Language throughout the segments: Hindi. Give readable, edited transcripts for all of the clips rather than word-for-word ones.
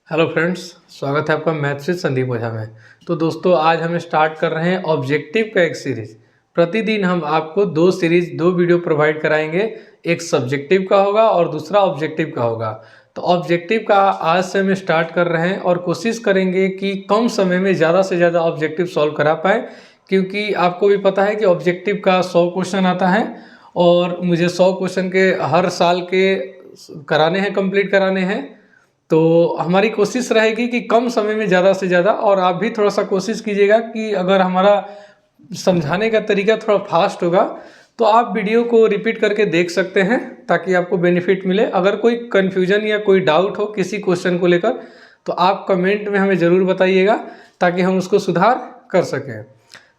हेलो फ्रेंड्स, स्वागत है आपका मैथ्स विद संदीप ओझा में। तो दोस्तों, आज हम स्टार्ट कर रहे हैं ऑब्जेक्टिव का एक सीरीज। प्रतिदिन हम आपको दो वीडियो प्रोवाइड कराएंगे। एक सब्जेक्टिव का होगा और दूसरा ऑब्जेक्टिव का होगा। तो ऑब्जेक्टिव का आज से हम स्टार्ट कर रहे हैं और कोशिश करेंगे कि कम समय में ज़्यादा से ज़्यादा ऑब्जेक्टिव सॉल्व करा पाए, क्योंकि आपको भी पता है कि ऑब्जेक्टिव का 100 क्वेश्चन आता है और मुझे 100 क्वेश्चन के हर साल के कराने हैं, कंप्लीट कराने हैं। तो हमारी कोशिश रहेगी कि कम समय में ज़्यादा से ज़्यादा, और आप भी थोड़ा सा कोशिश कीजिएगा कि अगर हमारा समझाने का तरीका थोड़ा फास्ट होगा तो आप वीडियो को रिपीट करके देख सकते हैं, ताकि आपको बेनिफिट मिले। अगर कोई कन्फ्यूजन या कोई डाउट हो किसी क्वेश्चन को लेकर तो आप कमेंट में हमें ज़रूर बताइएगा, ताकि हम उसको सुधार कर सकें।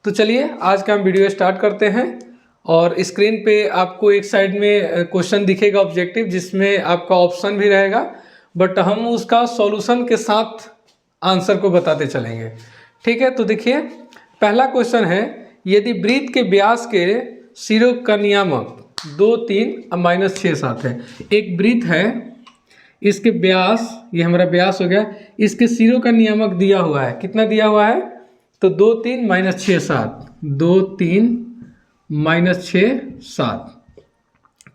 तो चलिए आज का हम वीडियो स्टार्ट करते हैं। और स्क्रीन पे आपको एक साइड में क्वेश्चन दिखेगा ऑब्जेक्टिव, जिसमें आपका ऑप्शन भी रहेगा, बट हम उसका सॉल्यूशन के साथ आंसर को बताते चलेंगे। ठीक है, तो देखिए पहला क्वेश्चन है, यदि वृत्त के व्यास के सिरों का नियामक 2, 3 और -6, 7 है। एक वृत्त है, इसके व्यास, ये हमारा व्यास हो गया, इसके सिरों का नियामक दिया हुआ है। कितना दिया हुआ है? तो 2, 3 -6, 7, 2, 3 -6, 7।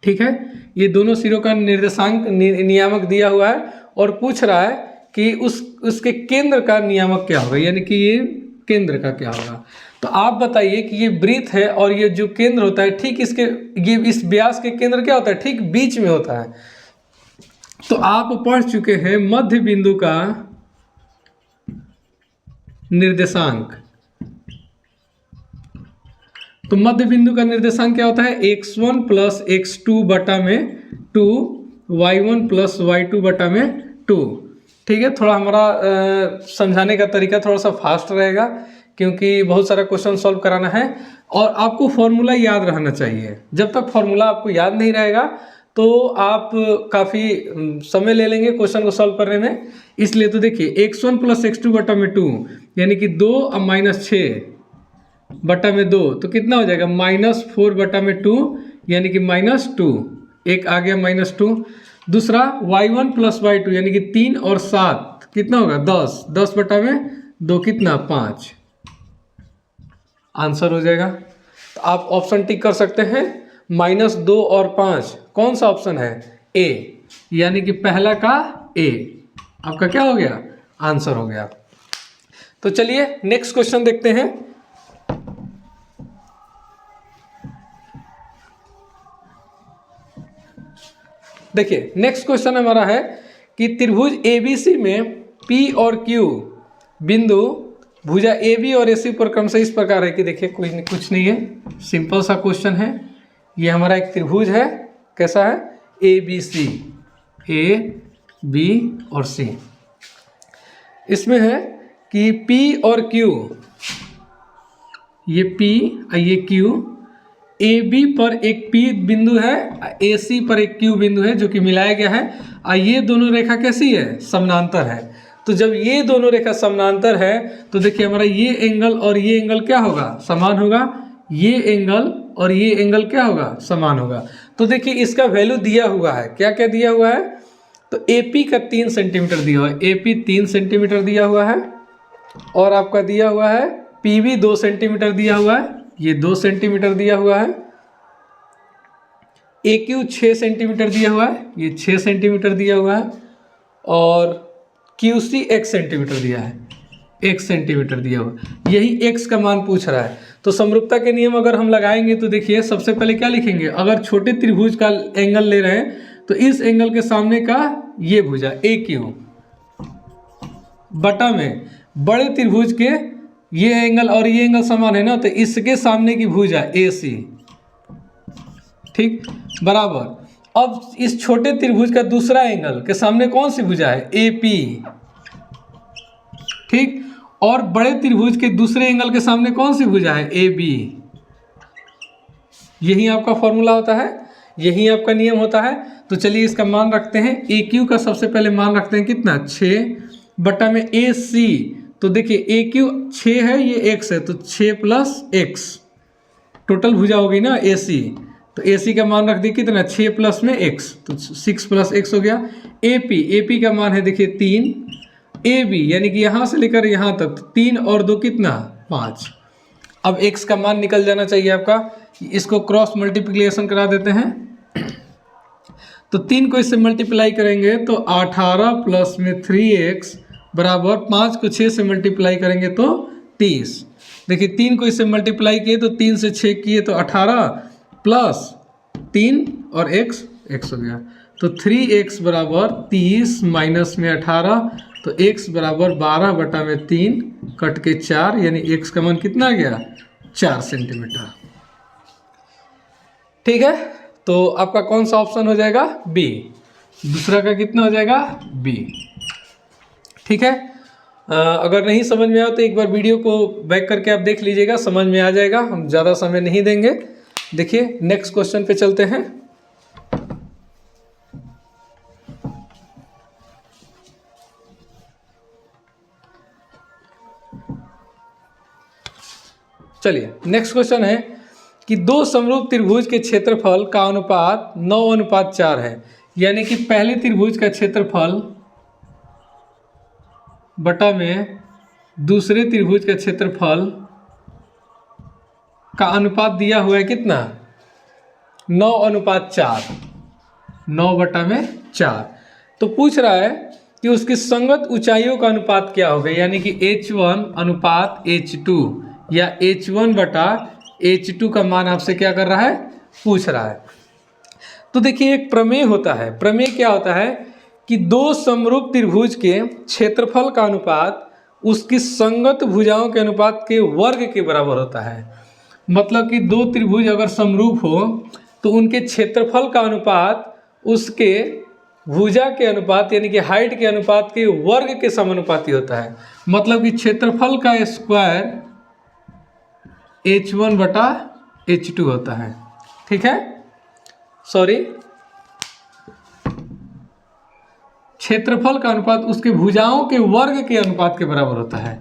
ठीक है, ये दोनों सिरों का निर्देशांक नियामक दिया हुआ है और पूछ रहा है कि उसके केंद्र का नियामक क्या होगा, यानी कि ये केंद्र का क्या होगा। तो आप बताइए कि ये वृत्त है और ये जो केंद्र होता है, ठीक इसके, ये इस व्यास के केंद्र क्या होता है? ठीक बीच में होता है। तो आप पढ़ चुके हैं मध्य बिंदु का निर्देशांक। तो मध्य बिंदु का निर्देशांक क्या होता है? x1 + x2 बटा में 2, y1 + y2 बटा में 2। ठीक है, थोड़ा हमारा समझाने का तरीका थोड़ा सा फास्ट रहेगा, क्योंकि बहुत सारा क्वेश्चन सॉल्व कराना है और आपको फॉर्मूला याद रहना चाहिए। जब तक फॉर्मूला आपको याद नहीं रहेगा तो आप काफ़ी समय ले लेंगे क्वेश्चन को सॉल्व करने में। इसलिए तो देखिए x1 + x2 बटा में 2, यानी कि 2 और -6 बटा में 2, तो कितना हो जाएगा? -4 बटा में 2, यानी कि -2। एक आ गया -2। दूसरा y1 + y2, यानी कि 3 और 7 कितना होगा? 10। 10 बटा में 2 कितना? 5। आंसर हो जाएगा। तो आप ऑप्शन टिक कर सकते हैं। -2 और 5 कौन सा ऑप्शन है? ए, यानी कि पहला का ए आपका क्या हो गया? आंसर हो गया। तो चलिए नेक्स्ट क्वेश्चन देखते हैं। देखिए नेक्स्ट क्वेश्चन हमारा है कि त्रिभुज ABC में P और Q बिंदु भुजा AB और AC पर क्रमशः इस प्रकार है कि, देखिए कुछ नहीं है, सिंपल सा क्वेश्चन है। ये हमारा एक त्रिभुज है, कैसा है? ABC, A, B और C। इसमें है कि P और Q, ये P और ये Q, AB पर एक P बिंदु है, AC पर एक Q बिंदु है, जो कि मिलाया गया है। और ये दोनों रेखा कैसी है? समानांतर है। तो जब ये दोनों रेखा समानांतर है तो देखिए हमारा ये एंगल और ये एंगल क्या होगा? समान होगा। ये एंगल और ये एंगल क्या होगा? समान होगा। तो देखिए इसका वैल्यू दिया हुआ है, क्या क्या दिया हुआ है? तो AP का 3 सेंटीमीटर दिया हुआ है, AP 3 सेंटीमीटर दिया हुआ है, और आपका दिया हुआ है PB 2 सेंटीमीटर दिया हुआ है, ये 2 सेंटीमीटर दिया हुआ है। AQ 6 सेंटीमीटर दिया हुआ है, ये 6 सेंटीमीटर दिया हुआ है, और QC 1 सेंटीमीटर दिया है, 1 सेंटीमीटर दिया हुआ है। यही x का मान पूछ रहा है। तो समरूपता के नियम अगर हम लगाएंगे तो देखिए सबसे पहले क्या लिखेंगे? अगर छोटे त्रिभुज का एंगल ले रहे हैं तो इस एंगल के सामने का ये भुजा AQ बटा में बड़े त्रिभुज के ये एंगल और ये एंगल समान है ना, तो इसके सामने की भुजा AC, ठीक, बराबर। अब इस छोटे त्रिभुज का दूसरा एंगल के सामने कौन सी भुजा है? AP, ठीक, और बड़े त्रिभुज के दूसरे एंगल के सामने कौन सी भुजा है? AB। यही आपका फॉर्मूला होता है, यही आपका नियम होता है। तो चलिए इसका मान रखते हैं। AQ का सबसे पहले मान रखते हैं कितना? 6 बटा में AC। तो देखिए AQ 6 है, ये x है, तो 6 + x टोटल भुजा होगी ना AC। तो AC का मान रख दिए कितना? 6 + में x, तो 6 + x हो गया। AP का मान है देखिए 3, ए बी यानी कि यहाँ से लेकर यहाँ तक 3 और 2 कितना 5। अब x का मान निकल जाना चाहिए आपका, इसको क्रॉस मल्टीप्लिकेशन करा देते हैं। तो 3 को इससे मल्टीप्लाई करेंगे तो 18 प्लस में 3x बराबर 5 को 6 से मल्टीप्लाई करेंगे तो 30। देखिए 3 को इससे मल्टीप्लाई किए तो 3 से 6 किए तो 18 प्लस 3 और x हो गया। तो 3x बराबर 30 माइनस में 18 तो x बराबर 12/3 कट के 4 यानी x का मान कितना आ गया 4 सेंटीमीटर। ठीक है, तो आपका कौन सा ऑप्शन हो जाएगा बी। दूसरा का कितना हो जाएगा बी। ठीक है, अगर नहीं समझ में आया तो एक बार वीडियो को बैक करके आप देख लीजिएगा, समझ में आ जाएगा। हम ज़्यादा समय नहीं देंगे। देखिए नेक्स्ट क्वेश्चन पे चलते हैं। चलिए नेक्स्ट क्वेश्चन है कि दो समरूप त्रिभुज के क्षेत्रफल का अनुपात 9:4 है। यानी कि पहले त्रिभुज का क्षेत्रफल बटा में दूसरे त्रिभुज का क्षेत्रफल का अनुपात दिया हुआ है कितना 9:4, 9/4। तो पूछ रहा है कि उसकी संगत ऊंचाइयों का अनुपात क्या होगा, यानी कि h1 अनुपात h2 या h1/h2 का मान आपसे क्या कर रहा है पूछ रहा है। तो देखिए एक प्रमेय होता है। प्रमेय क्या होता है कि दो समरूप त्रिभुज के क्षेत्रफल का अनुपात उसकी संगत भुजाओं के अनुपात के वर्ग के बराबर होता है। मतलब कि दो त्रिभुज अगर समरूप हो तो उनके क्षेत्रफल का अनुपात उसके भुजा के अनुपात यानी कि हाइट के अनुपात के वर्ग के समानुपाती होता है। मतलब कि क्षेत्रफल का स्क्वायर h1/h2 होता है। ठीक है, सॉरी, क्षेत्रफल का अनुपात उसके भुजाओं के वर्ग के अनुपात के बराबर होता है।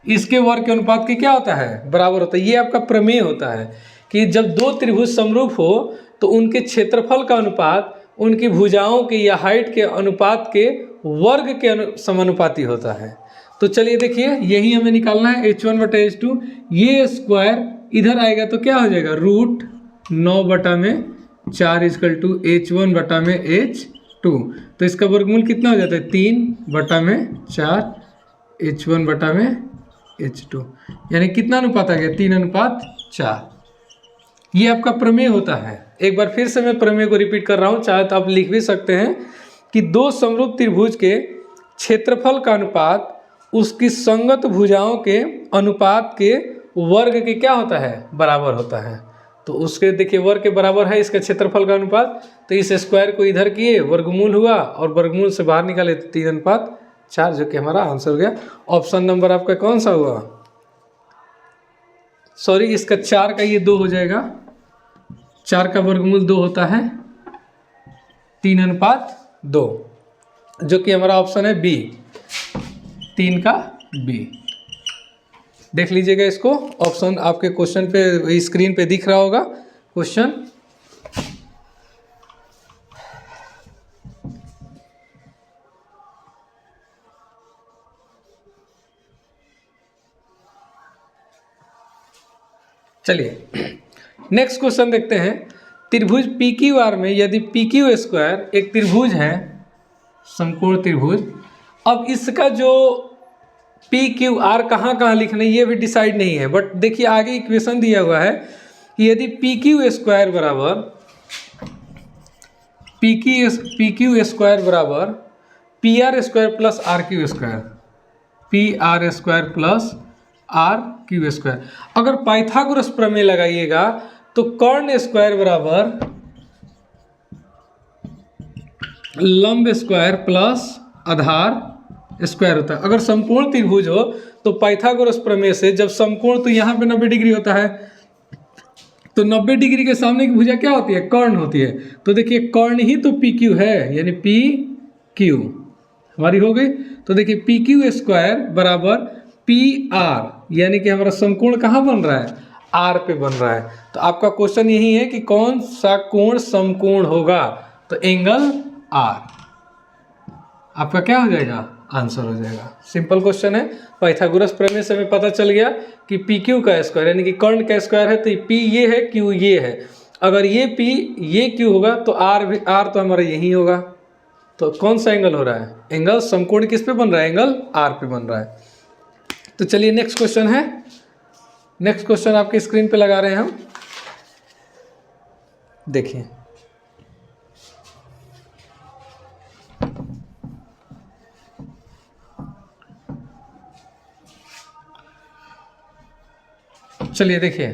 इसके वर्ग के अनुपात के क्या होता है बराबर होता है। ये आपका प्रमेय होता है कि जब दो त्रिभुज समरूप हो तो उनके क्षेत्रफल का अनुपात उनकी भुजाओं के या हाइट के अनुपात के वर्ग के समानुपाती होता है। तो चलिए देखिए यही हमें निकालना है h1/h2। ये स्क्वायर इधर आएगा तो क्या हो जाएगा √9/4 = h1/h2। तो इसका वर्गमूल कितना हो जाता है 3/4 h1/h2 यानी कितना अनुपात आ गया 3:4। ये आपका प्रमेय होता है। एक बार फिर से मैं प्रमेय को रिपीट कर रहा हूँ, चाहे तो आप लिख भी सकते हैं कि दो समरूप त्रिभुज के क्षेत्रफल का अनुपात उसकी संगत भुजाओं के अनुपात के वर्ग के क्या होता है बराबर होता है। तो उसके देखिए वर्ग के बराबर है इसका क्षेत्रफल का अनुपात। तो इस स्क्वायर को इधर किए वर्गमूल हुआ और वर्गमूल से बाहर निकाले तो 3:4 जो कि हमारा आंसर हो गया। ऑप्शन नंबर आपका कौन सा हुआ, सॉरी इसका 4 का ये 2 हो जाएगा। 4 का वर्गमूल 2 होता है 3:2 जो कि हमारा ऑप्शन है बी, 3 का बी। देख लीजिएगा इसको, ऑप्शन आपके क्वेश्चन पे स्क्रीन पे दिख रहा होगा क्वेश्चन। चलिए नेक्स्ट क्वेश्चन देखते हैं। त्रिभुज PQR में यदि PQ² एक त्रिभुज है, समकोण त्रिभुज। अब इसका जो PQR कहाँ कहाँ लिखना है ये भी डिसाइड नहीं है, बट देखिए आगे इक्वेशन दिया हुआ है कि यदि PQ² बराबर PR² plus RQ², PR² plus RQ²। अगर पाइथागोरस प्रमेय लगाइएगा तो कर्ण स्क्वायर बराबर लंब स्क्वायर प्लस आधार स्क्वायर होता है। अगर समकोण त्रिभुज हो तो पाइथागोरस प्रमेय से जब समकोण तो यहाँ पे 90 डिग्री होता है तो 90 डिग्री के सामने की भुजा क्या होती है कर्ण होती है। तो देखिए कर्ण ही तो PQ है यानी PQ हमारी हो गई। तो देखिए PQ² बराबर PR यानी कि हमारा समकोण कहाँ बन रहा है R पे बन रहा है। तो आपका क्वेश्चन यही है कि कौन सा कोण समकोण होगा, तो एंगल R आपका क्या हो जाएगा आंसर हो जाएगा। सिंपल क्वेश्चन है। पाइथागोरस प्रमेय से हमें पता चल गया कि पी क्यू का स्क्वायर यानी कि कर्ण का स्क्वायर है, तो पी ये है, क्यू ये है। अगर ये पी ये क्यू होगा तो आर तो हमारा यही होगा। तो कौन सा एंगल हो रहा है? एंगल समकोण किस पे बन रहा है? एंगल आर पे बन रहा है। तो चलिए नेक्स्ट क्वेश्चन है। नेक्स्ट क्वेश्चन आपकी स्क्रीन पे लगा रहे हैं हम, देखिए। चलिए देखिए,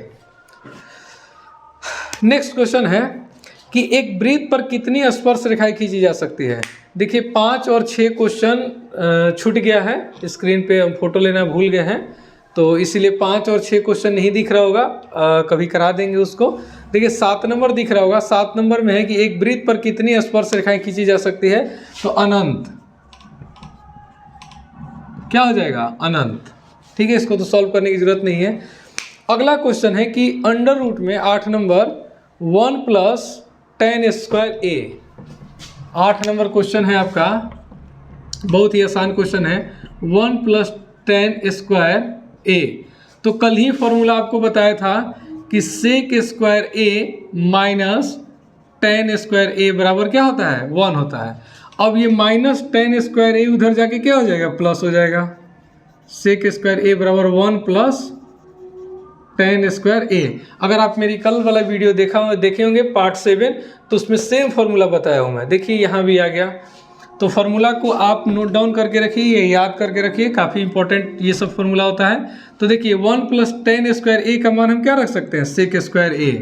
नेक्स्ट क्वेश्चन है कि एक वृत्त पर कितनी स्पर्श रेखाएं खींची जा सकती है। देखिए 5 और 6 क्वेश्चन छूट गया है, स्क्रीन पे हम फोटो लेना भूल गए हैं, तो इसीलिए 5 और 6 क्वेश्चन नहीं दिख रहा होगा, कभी करा देंगे उसको। देखिए 7 नंबर दिख रहा होगा। 7 नंबर में है कि एक वृत्त पर कितनी स्पर्श रेखाएं खींची जा सकती है, तो अनंत। क्या हो जाएगा? अनंत। ठीक है, इसको तो सॉल्व करने की जरूरत नहीं है। अगला क्वेश्चन है कि अंडर रूट में 8 नंबर 1 + tan स्क्वायर ए। 8 नंबर क्वेश्चन है आपका, बहुत ही आसान क्वेश्चन है। 1 + tan स्क्वायर ए, तो कल ही फॉर्मूला आपको बताया था कि सेक स्क्वायर ए माइनस tan स्क्वायर ए बराबर क्या होता है? 1 होता है। अब ये माइनस tan स्क्वायर ए उधर जाके क्या हो जाएगा? प्लस हो जाएगा। सेक स्क्वायर ए बराबर 1 + tan स्क्वायर ए। अगर आप मेरी कल वाला वीडियो देखे होंगे पार्ट 7, तो उसमें सेम फॉर्मूला बताया हूँ मैं। देखिए यहाँ भी आ गया। तो फॉर्मूला को आप नोट डाउन करके रखिए, ये याद करके रखिए, काफ़ी इंपॉर्टेंट ये सब फॉर्मूला होता है। तो देखिए 1 + tan स्क्वायर ए का मान हम क्या रख सकते हैं? सेक स्क्वायर ए।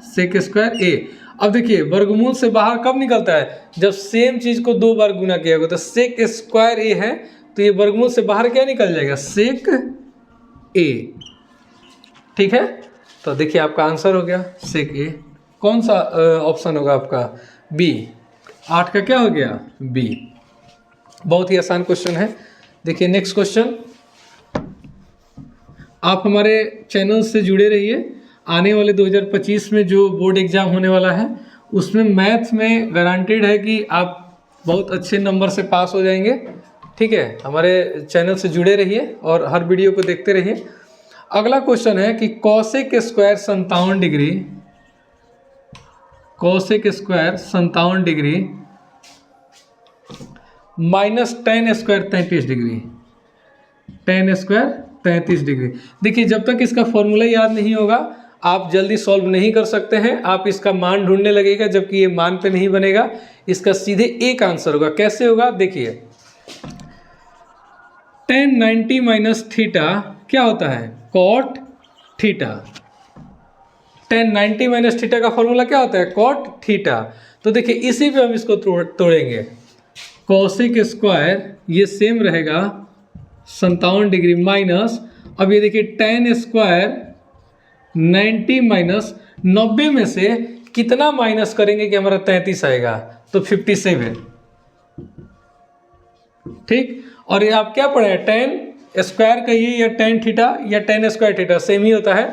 सेक स्क्वायर ए। अब देखिए वर्गमूल से बाहर कब निकलता है? जब सेम चीज को 2 बार गुना किया होगा। तो सेक स्क्वायर ए है, तो ये वर्गमूल से बाहर क्या निकल जाएगा? सेक ए। ठीक है, तो देखिए आपका आंसर हो गया सेक ए। कौन सा ऑप्शन होगा आपका? बी। 8 का क्या हो गया? बी। बहुत ही आसान क्वेश्चन है। देखिए नेक्स्ट क्वेश्चन। आप हमारे चैनल से जुड़े रहिए। आने वाले 2025 में जो बोर्ड एग्जाम होने वाला है, उसमें मैथ्स में गारंटेड है कि आप बहुत अच्छे नंबर से पास हो जाएंगे। ठीक है, हमारे चैनल से जुड़े रहिए और हर वीडियो को देखते रहिए। अगला क्वेश्चन है कि cosec square 57 degree, cosec square 57 degree minus tan square 33 degree, tan square 33 degree. देखिए जब तक इसका फॉर्मूला याद नहीं होगा आप जल्दी सॉल्व नहीं कर सकते हैं। आप इसका मान ढूंढने लगेगा, जबकि ये मान पे नहीं बनेगा। इसका सीधे एक आंसर होगा। कैसे होगा? देखिए tan 90 माइनस थीटा क्या होता है? Cot theta. tan 90 minus theta का फॉर्मूला क्या होता है? Cot theta. तो देखिए इसी पे हम इसको तोड़ेंगे। कॉसेक स्क्वायर ये सेम रहेगा 57 डिग्री माइनस, अब ये देखिए tan स्क्वायर 90 माइनस 90 में से कितना माइनस करेंगे कि हमारा 33 आएगा? तो 57। ठीक, और ये आप क्या पढ़े? tan स्क्वायर कहिए या tan थीटा या tan स्क्वायर थीटा, सेम ही होता है।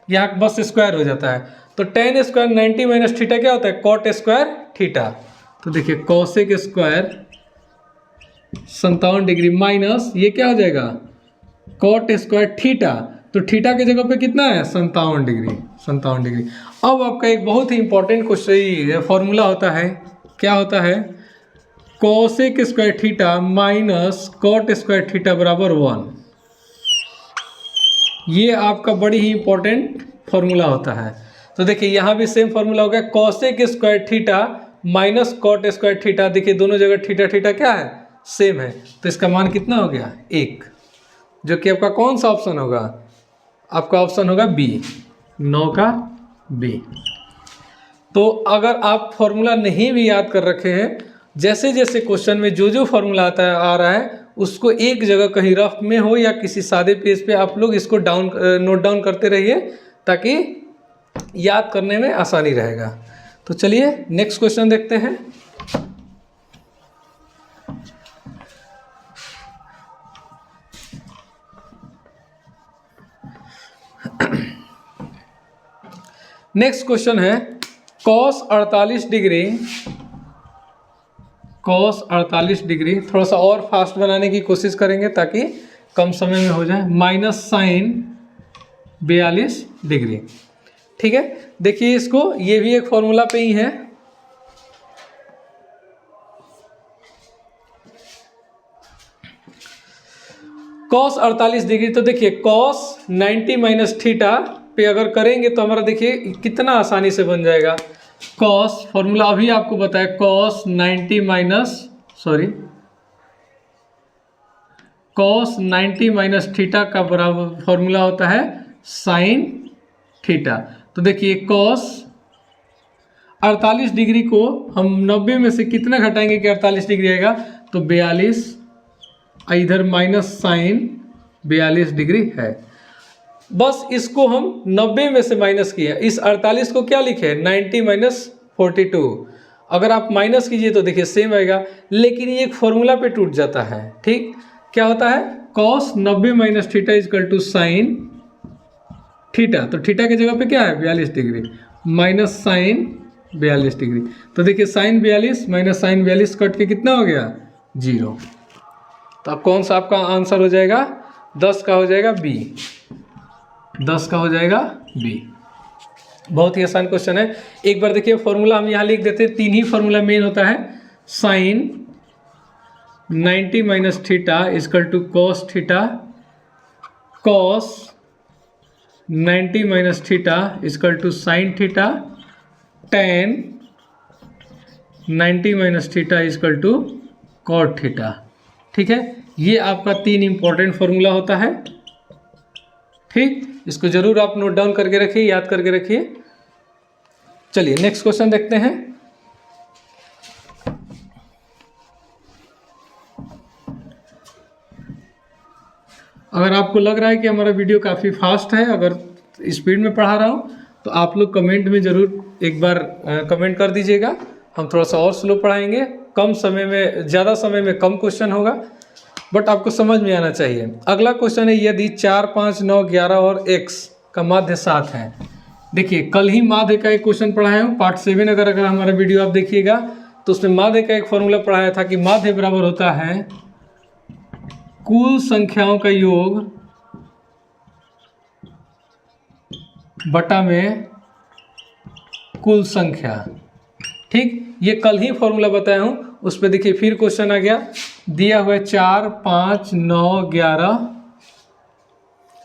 यहाँ बस स्क्वायर हो जाता है। तो tan स्क्वायर 90 माइनस थीटा क्या होता है? Cot square theta. तो देखिए कॉसेक स्क्वायर 57 डिग्री माइनस ये क्या हो जाएगा? Cot square theta. तो थीटा की जगह पे कितना है? 57 डिग्री, 57 डिग्री। अब आपका एक बहुत ही इंपॉर्टेंट क्वेश्चन फॉर्मूला होता है। क्या होता है? Cosec square theta minus cot square theta बराबर 1। ये आपका बड़ी ही इंपॉर्टेंट फॉर्मूला होता है। तो देखिए यहाँ भी सेम फॉर्मूला हो गया। Cosec square theta minus cot square theta. देखिए दोनों जगह थीटा थीटा क्या है? सेम है। तो इसका मान कितना हो गया? 1, जो कि आपका कौन सा ऑप्शन होगा? आपका ऑप्शन होगा बी, 9 का बी। तो अगर आप फॉर्मूला नहीं भी याद कर रखे हैं, जैसे जैसे क्वेश्चन में जो जो फॉर्मूला आ रहा है उसको एक जगह कहीं रफ में हो या किसी सादे पेज पे आप लोग इसको नोट डाउन करते रहिए, ताकि याद करने में आसानी रहेगा। तो चलिए नेक्स्ट क्वेश्चन देखते हैं। नेक्स्ट क्वेश्चन है cos 48 डिग्री cos 48 डिग्री, थोड़ा सा और फास्ट बनाने की कोशिश करेंगे ताकि कम समय में हो जाए, माइनस साइन 42 डिग्री। ठीक है, देखिए इसको, ये भी एक फॉर्मूला पे ही है। cos 48 डिग्री, तो देखिए cos 90 माइनस थीटा पे अगर करेंगे तो हमारा देखिए कितना आसानी से बन जाएगा। cos फॉर्मूला अभी आपको बताया, cos 90 minus cos 90 minus theta का बराबर फॉर्मूला होता है साइन थीटा। तो देखिए cos 48 डिग्री को हम 90 में से कितना घटाएंगे कि 48 डिग्री आएगा, तो 42, इधर माइनस साइन 42 डिग्री है। बस इसको हम 90 में से माइनस किया, इस 48 को क्या लिखे, 90 माइनस 42। अगर आप माइनस कीजिए तो देखिए सेम आएगा, लेकिन ये एक फॉर्मूला पे टूट जाता है। ठीक, क्या होता है, cos 90 minus theta is equal to sine theta, तो थीटा की जगह पे क्या है 42 डिग्री, माइनस साइन 42 डिग्री। तो देखिए साइन 42 माइनस साइन 42 कट के कितना हो गया, 0। तो अब कौन सा आपका आंसर हो जाएगा, 10 का हो जाएगा बी, 10 का हो जाएगा बी। बहुत ही आसान क्वेश्चन है। एक बार देखिए फॉर्मूला हम यहाँ लिख देते हैं, 3 ही फॉर्मूला मेन होता है, sine 90 minus theta is equal to cos theta, cos 90 minus theta is equal to sine theta, tan 90 minus theta is equal to cot theta. ठीक है, ये आपका 3 इंपॉर्टेंट फॉर्मूला होता है। ठीक, इसको जरूर आप नोट डाउन करके रखिए, याद करके रखिए। चलिए नेक्स्ट क्वेश्चन देखते हैं। अगर आपको लग रहा है कि हमारा वीडियो काफ़ी फास्ट है, अगर स्पीड में पढ़ा रहा हूँ, तो आप लोग कमेंट में ज़रूर एक बार कमेंट कर दीजिएगा। हम थोड़ा सा और स्लो पढ़ाएंगे, कम समय में, ज़्यादा समय में कम क्वेश्चन होगा, बट आपको समझ में आना चाहिए। अगला क्वेश्चन है, यदि 4, 5, 9, 11 और x का माध्य 7 है। देखिए कल ही माध्य का एक क्वेश्चन पढ़ाया हूँ, पार्ट 7 अगर हमारा वीडियो आप देखिएगा तो उसमें माध्य का एक फॉर्मूला पढ़ाया था कि माध्य बराबर होता है कुल संख्याओं का योग बटा में कुल संख्या। ठीक, ये कल ही फॉर्मूला बताया हूँ, उस पर देखिए फिर क्वेश्चन आ गया, दिया हुआ है 4, 5, 9, 11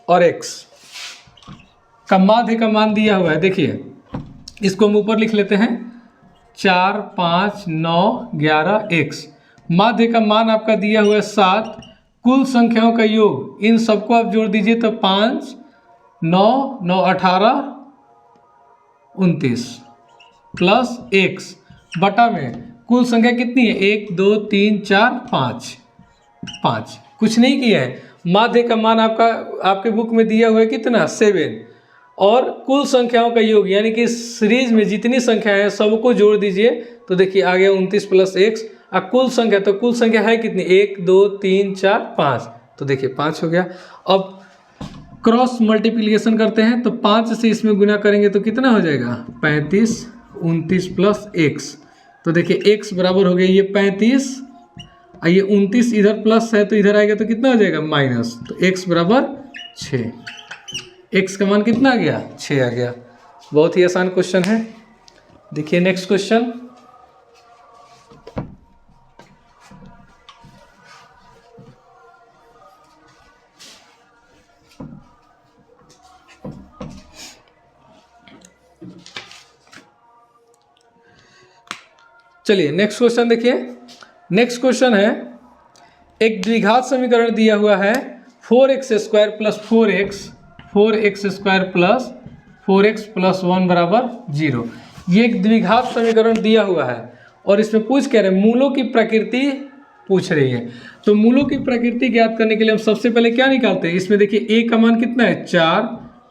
और x का माध्य का मान दिया हुआ है। देखिए इसको हम ऊपर लिख लेते हैं, 4, 5, 9, 11 x, माध्य का मान आपका दिया हुआ है 7, कुल संख्याओं का योग, इन सबको आप जोड़ दीजिए तो 5, 9, 9, 18, 29 प्लस x बटा में कुल संख्या कितनी है, 1, 2, 3, 4, 5, 5। कुछ नहीं किया है, माध्य का मान आपका आपके बुक में दिया हुआ है कितना, 7, और कुल संख्याओं का योग यानी कि सीरीज में जितनी संख्याएं हैं सबको जोड़ दीजिए तो देखिए आ गया 29 प्लस x। अब कुल संख्या, तो कुल संख्या है कितनी, 1, 2, 3, 4, 5, तो देखिए 5 हो गया। अब क्रॉस मल्टीप्लिकेशन करते हैं तो 5 से इसमें गुना करेंगे तो कितना हो जाएगा, 35, 29 प्लस x, तो देखिए x बराबर हो गया ये 35, ये 29 इधर प्लस है तो इधर आएगा तो कितना हो जाएगा माइनस, तो x बराबर 6, x का मान कितना आ गया, 6 आ गया। बहुत ही आसान क्वेश्चन है। देखिए नेक्स्ट क्वेश्चन, चलिए नेक्स्ट क्वेश्चन देखिए। नेक्स्ट क्वेश्चन है, एक द्विघात समीकरण दिया हुआ है 4x square plus 4x square plus 4x plus 1 बराबर 0। ये एक द्विघात समीकरण दिया हुआ है और इसमें पूछ कह रहे हैं मूलों की प्रकृति पूछ रही है। तो मूलों की प्रकृति ज्ञात करने के लिए हम सबसे पहले क्या निकालते हैं, इसमें देखिए a का मान कितना है 4,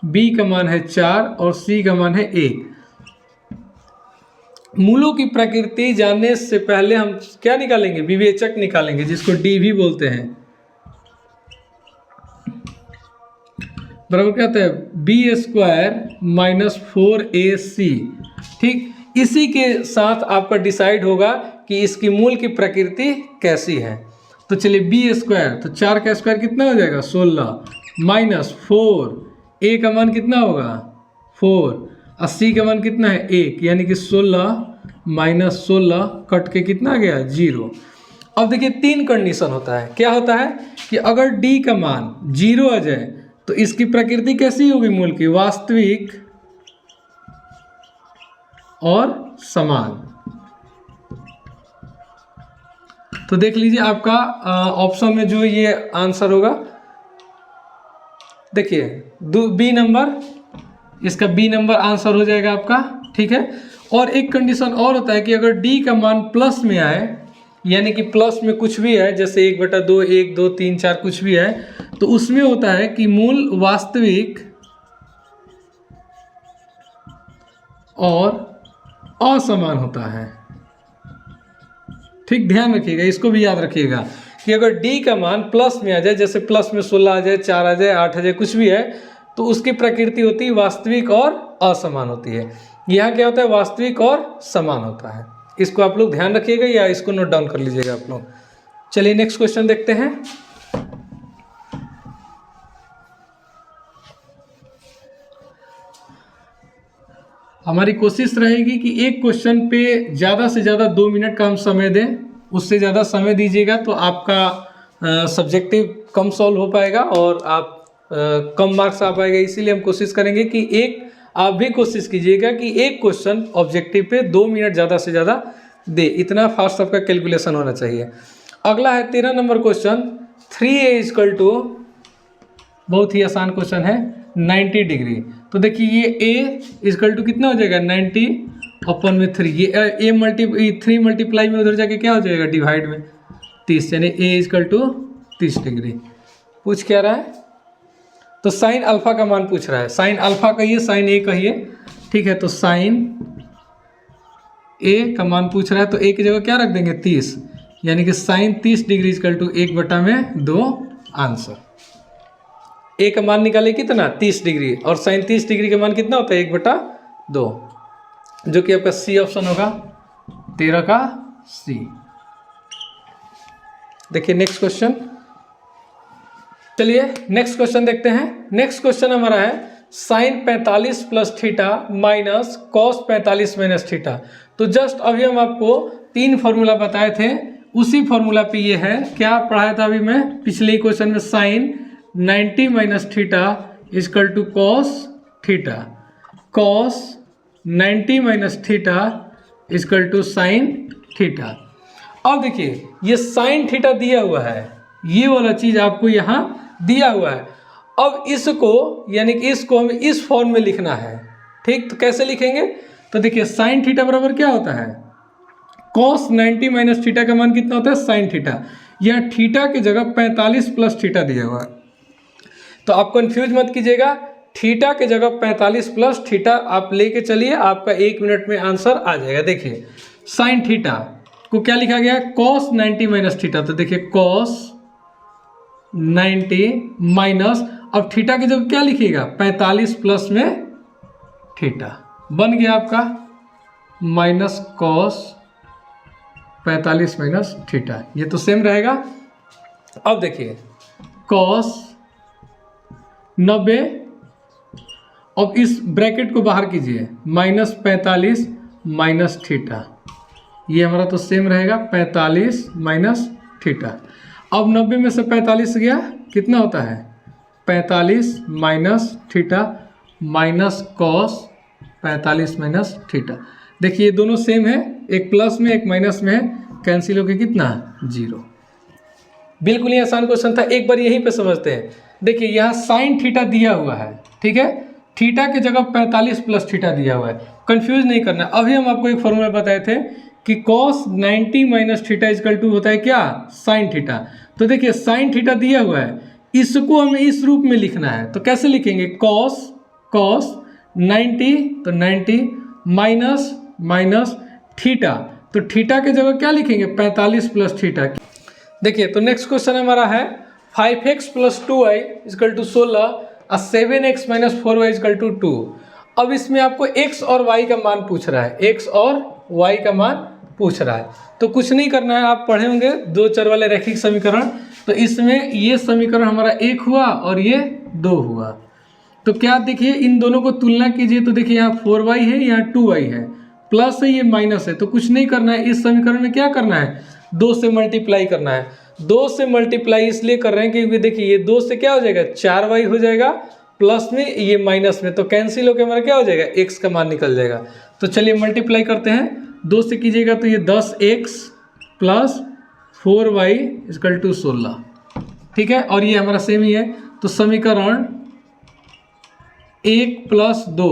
b का मान है 4 और c का मान है 1। मूलों की प्रकृति जानने से पहले हम क्या निकालेंगे, विवेचक निकालेंगे, जिसको डी भी बोलते हैं। बराबर क्या होता है, बी स्क्वायर माइनस 4ac। ठीक, इसी के साथ आपका डिसाइड होगा कि इसकी मूल की प्रकृति कैसी है। तो चलिए बी स्क्वायर, तो 4 का स्क्वायर कितना हो जाएगा 16 माइनस 4, ए का मान कितना होगा 4 और सी का मान कितना है 1, यानी कि 16 माइनस 16 कट के कितना आ गया 0। अब देखिए 3 कंडीशन होता है, क्या होता है कि अगर डी का मान 0 आ जाए तो इसकी प्रकृति कैसी होगी मूल की, वास्तविक और समान। तो देख लीजिए आपका ऑप्शन में जो ये आंसर होगा, देखिए बी नंबर, इसका बी नंबर आंसर हो जाएगा आपका, ठीक है। और एक कंडीशन और होता है कि अगर डी का मान प्लस में आए, यानी कि प्लस में कुछ भी है, जैसे 1/2, 1, 2, 3, 4 कुछ भी है, तो उसमें होता है कि मूल वास्तविक और असमान होता है। ठीक, ध्यान रखिएगा, इसको भी याद रखिएगा कि अगर डी का मान प्लस में आ जाए, जैसे प्लस में 16 आ जाए, 4 आ जाए, 8 आ जाए, कुछ भी है, तो उसकी प्रकृति होती है वास्तविक और असमान होती है। यहाँ क्या होता है, वास्तविक और समान होता है। इसको आप लोग ध्यान रखिएगा या इसको नोट डाउन कर लीजिएगा आप लोग। चलिए नेक्स्ट क्वेश्चन देखते हैं। हमारी कोशिश रहेगी कि एक क्वेश्चन पे ज़्यादा से ज़्यादा 2 मिनट का हम समय दें, उससे ज़्यादा समय दीजिएगा तो आपका सब्जेक्टिव कम सॉल्व हो पाएगा और आप कम मार्क्स आ पाएगा। इसीलिए हम कोशिश करेंगे कि आप भी कोशिश कीजिएगा कि एक क्वेश्चन ऑब्जेक्टिव पे 2 मिनट ज़्यादा से ज़्यादा दे, इतना फास्ट आपका कैलकुलेशन होना चाहिए। अगला है 13 number question, 3a equal to, बहुत ही आसान क्वेश्चन है, 90 डिग्री। तो देखिए ये a इक्वल टू कितना हो जाएगा 90 अपन में 3, ये 3 मल्टीप्लाई में उधर जाके क्या हो जाएगा डिवाइड में 30, यानी a इक्वल टू 30 डिग्री। पूछ क्या रहा है, तो साइन अल्फा का मान पूछ रहा है। साइन अल्फा कहिए, साइन ए कहिए, ठीक है। तो साइन ए का मान पूछ रहा है, तो ए की जगह क्या रख देंगे 30, यानी कि sine 30 degree equal to 1/2 answer. A का मान निकाले कितना 30 डिग्री, और साइन 30 डिग्री का मान कितना होता है 1/2, जो कि आपका सी ऑप्शन होगा, 13 का सी। देखिए नेक्स्ट क्वेश्चन, चलिए नेक्स्ट क्वेश्चन देखते हैं। नेक्स्ट क्वेश्चन हमारा है sine 45 plus theta minus cos 45 minus theta. तो जस्ट अभी हम आपको 3 फॉर्मूला बताए थे, उसी फॉर्मूला पे ये है। क्या पढ़ाया था अभी मैं पिछले क्वेश्चन में, sine 90 minus theta equal to cos theta, cos 90 minus theta equal to sine theta. अब देखिए ये साइन थीटा दिया हुआ है, ये वाला चीज आपको यहाँ दिया हुआ है। अब इसको यानी कि इसको हमें इस फॉर्म में लिखना है, ठीक। तो कैसे लिखेंगे, तो देखिए साइन थीटा बराबर क्या होता है, कॉस 90 माइनस थीटा का मान कितना होता है साइन थीटा। यह थीटा की जगह 45 प्लस थीटा दिया हुआ है, तो आप कंफ्यूज मत कीजिएगा। थीटा के जगह 45 प्लस थीटा आप लेके चलिए, आपका 1 मिनट में आंसर आ जाएगा। देखिए साइन थीटा को क्या लिखा गया, कॉस 90 माइनस थीटा। तो देखिए कॉस 90 माइनस, अब थीटा की जगह क्या लिखिएगा 45 प्लस में थीटा, बन गया आपका माइनस कॉस 45 माइनस थीटा, ये तो सेम रहेगा। अब देखिए कॉस 90, अब इस ब्रैकेट को बाहर कीजिए, माइनस 45 माइनस थीटा, ये हमारा तो सेम रहेगा 45 माइनस थीटा। अब 90 में से 45 गया, कितना होता है 45 minus theta minus cos 45 minus theta. देखिए ये दोनों सेम है, एक प्लस में एक माइनस में है, कैंसिल होकर कितना 0। बिल्कुल ही आसान क्वेश्चन था, एक बार यहीं पे समझते हैं। देखिए यहाँ साइन थीटा दिया हुआ है, ठीक है, थीटा की जगह 45 प्लस थीटा दिया हुआ है, कंफ्यूज नहीं करना। अभी हम आपको एक फॉर्मूला बताए थे कि cos 90 minus theta equal to होता है क्या साइन थीटा। तो देखिए साइन थीटा दिया हुआ है, इसको हमें इस रूप में लिखना है। तो कैसे लिखेंगे, cos 90, तो 90 माइनस माइनस थीटा, तो थीटा की जगह क्या लिखेंगे 45 प्लस थीटा। देखिए तो नेक्स्ट क्वेश्चन हमारा है 5x plus 2y equal to 16 और 7x minus 4y equal to 2। अब इसमें आपको x और y का मान पूछ रहा है, x और y का मान पूछ रहा है। तो कुछ नहीं करना है, आप पढ़े होंगे दो चर वाले रैखिक समीकरण। तो इसमें ये समीकरण हमारा 1 हुआ और ये 2 हुआ। तो क्या देखिए इन दोनों को तुलना कीजिए, तो देखिए यहाँ 4y है, यहाँ 2y है, प्लस है, ये माइनस है। तो कुछ नहीं करना है, इस समीकरण में क्या करना है, 2 से मल्टीप्लाई करना है। 2 से मल्टीप्लाई इसलिए कर रहे हैं क्योंकि देखिए ये 2 से क्या हो जाएगा, 4y हो जाएगा, प्लस में ये माइनस में, तो कैंसिल होकर हमारा क्या हो जाएगा, x का मान निकल जाएगा। तो चलिए मल्टीप्लाई करते हैं, 2 से कीजिएगा तो ये 10x plus 4y equal to 16, ठीक है। और ये हमारा सेम ही है। तो समीकरण 1 प्लस 2,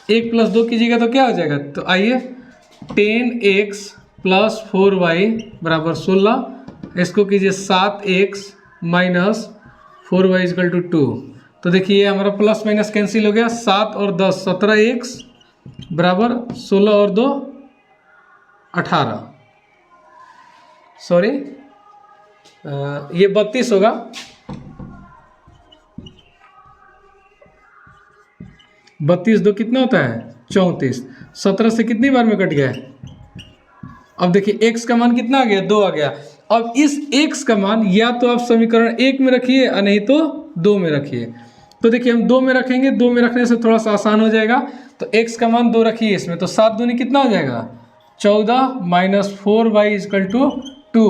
1 प्लस 2 कीजिएगा तो क्या हो जाएगा, तो आइए 10x प्लस 4y बराबर 16, इसको कीजिए 7x minus 4y equal to 2। तो देखिए हमारा प्लस माइनस कैंसिल हो गया, 7 और 10 17x बराबर 16 और 2 18, सॉरी ये 32 होगा। 32 2 कितना होता है, 34। 17 से कितनी बार में कट गया है, अब देखिए x का मान कितना आ गया, 2 आ गया। अब इस x का मान या तो आप समीकरण 1 में रखिए और नहीं तो 2 में रखिए। तो देखिए हम 2 में रखेंगे, 2 में रखने से थोड़ा सा आसान हो जाएगा। तो x का मान 2 रखिए इसमें, तो 7 दूनी कितना हो जाएगा, 14 माइनस 4y इक्वल टू 2।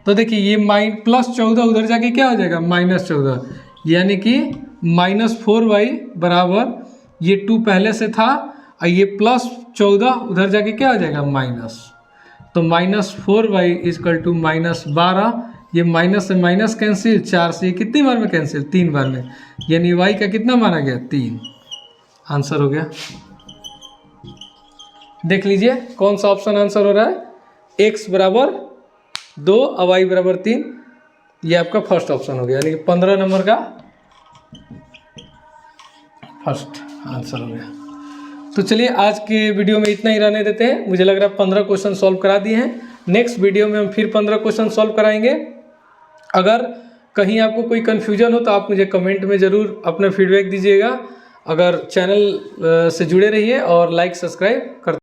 तो देखिए ये प्लस 14 उधर जाके क्या हो जाएगा, माइनस 14, यानी कि माइनस 4y बराबर ये 2 पहले से था और ये प्लस 14 उधर जाके क्या हो जाएगा, माइनस। तो minus 4y equal to minus 12, ये माइनस से माइनस कैंसिल, 4 से कितनी बार में कैंसिल, 3 बार में, यानी y का कितना माना गया, 3। आंसर हो गया। देख लीजिए कौन सा ऑप्शन आंसर हो रहा है, x बराबर 2 और y बराबर 3, ये आपका फर्स्ट ऑप्शन हो गया, यानी कि 15 नंबर का फर्स्ट आंसर हो गया। तो चलिए आज के वीडियो में इतना ही रहने देते हैं। मुझे लग रहा है 15 क्वेश्चन सॉल्व करा दिए हैं। नेक्स्ट वीडियो में हम फिर 15 क्वेश्चन सॉल्व कराएंगे। अगर कहीं आपको कोई कन्फ्यूजन हो तो आप मुझे कमेंट में ज़रूर अपना फीडबैक दीजिएगा। अगर चैनल से जुड़े रहिए और लाइक सब्सक्राइब कर